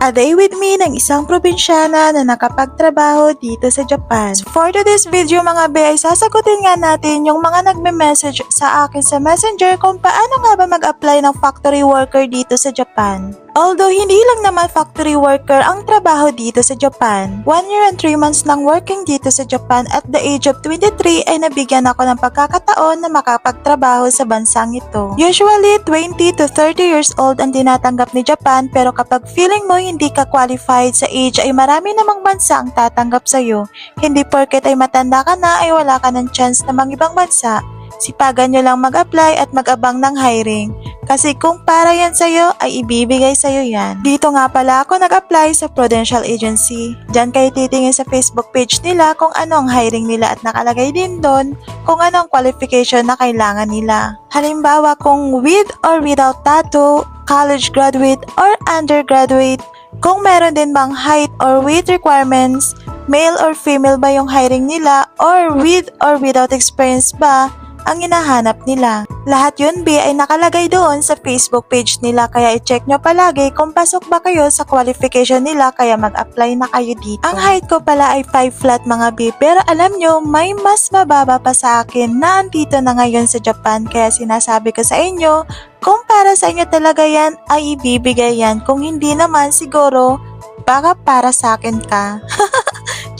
A day with me ng isang probinsyana na nakapagtrabaho dito sa Japan. So for today's video mga be ay sasagutin nga natin yung mga nagme-message sa akin sa messenger kung paano nga ba mag-apply ng factory worker dito sa Japan. Although hindi lang naman factory worker ang trabaho dito sa Japan, 1 year and 3 months nang working dito sa Japan at the age of 23 ay nabigyan ako ng pagkakataon na makapagtrabaho sa bansang ito. Usually 20 to 30 years old ang tinatanggap ni Japan pero kapag feeling mo hindi ka qualified sa age ay marami namang bansa ang tatanggap sa'yo. Hindi porket ay matanda ka na ay wala ka ng chance na ibang bansa. Sipagan nyo lang mag-apply at mag-abang ng hiring. Kasi kung para yan sa'yo, ay ibibigay sa'yo yan. Dito nga pala ako nag-apply sa Prudential Agency. Diyan kayo titingin sa Facebook page nila kung ano ang hiring nila at nakalagay din doon kung ano ang qualification na kailangan nila. Halimbawa kung with or without tattoo, college graduate or undergraduate, kung meron din bang height or weight requirements, male or female ba yung hiring nila, or with or without experience ba ang hinahanap nila. Lahat yun B ay nakalagay doon sa Facebook page nila kaya i-check nyo palagi kung pasok ba kayo sa qualification nila kaya mag-apply na kayo dito. Ang height ko pala ay 5 flat mga B pero alam nyo may mas mababa pa sa akin na andito na ngayon sa Japan kaya sinasabi ko sa inyo kung para sa inyo talaga yan ay ibibigay yan kung hindi naman siguro baka para sa akin ka.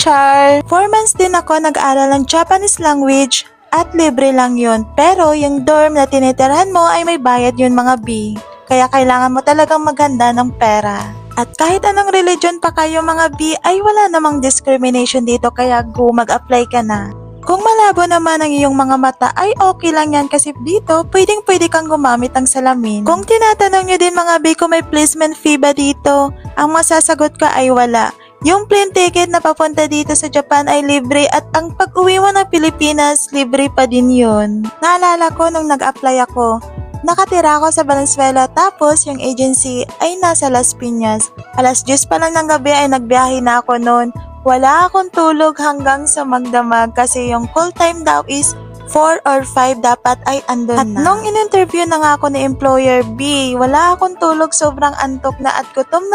Char! 4 months din ako nag-aral ng Japanese language at libre lang yun. Pero yung dorm na tinitirahan mo ay may bayad yun mga B. Kaya kailangan mo talagang maghanda ng pera. At kahit anong religion pa kayo mga B ay wala namang discrimination dito kaya go mag-apply ka na. Kung malabo naman ang iyong mga mata ay okay lang yan kasi dito pwede kang gumamit ng salamin. Kung tinatanong nyo din mga B kung may placement fee ba dito, ang masasagot ka ay wala. Yung plane ticket na papunta dito sa Japan ay libre at ang pag-uwi mo ng Pilipinas, libre pa din yun. Naalala ko nung nag-apply ako, nakatira ako sa Valenzuela tapos yung agency ay nasa Las Piñas. Alas 10 pa lang ng gabi ay nagbiyahe na ako noon. Wala akong tulog hanggang sa magdamag kasi yung call time daw is 4 or 5 dapat ay andun na. At nung in-interview na nga ako ni employer B, wala akong tulog, sobrang antok na at gutom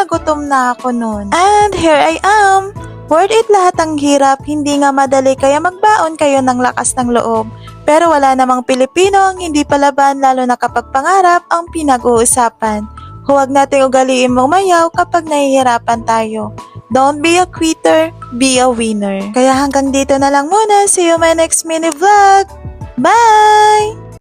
na ako noon. And here I am! Worth it lahat ang hirap, hindi nga madali kaya magbaon kayo ng lakas ng loob. Pero wala namang Pilipino ang hindi palaban lalo na kapag pangarap ang pinag-uusapan. Huwag nating ugaliin mayaw kapag nahihirapan tayo. Don't be a quitter, be a winner. Kaya hanggang dito na lang muna. See you my next mini vlog. Bye!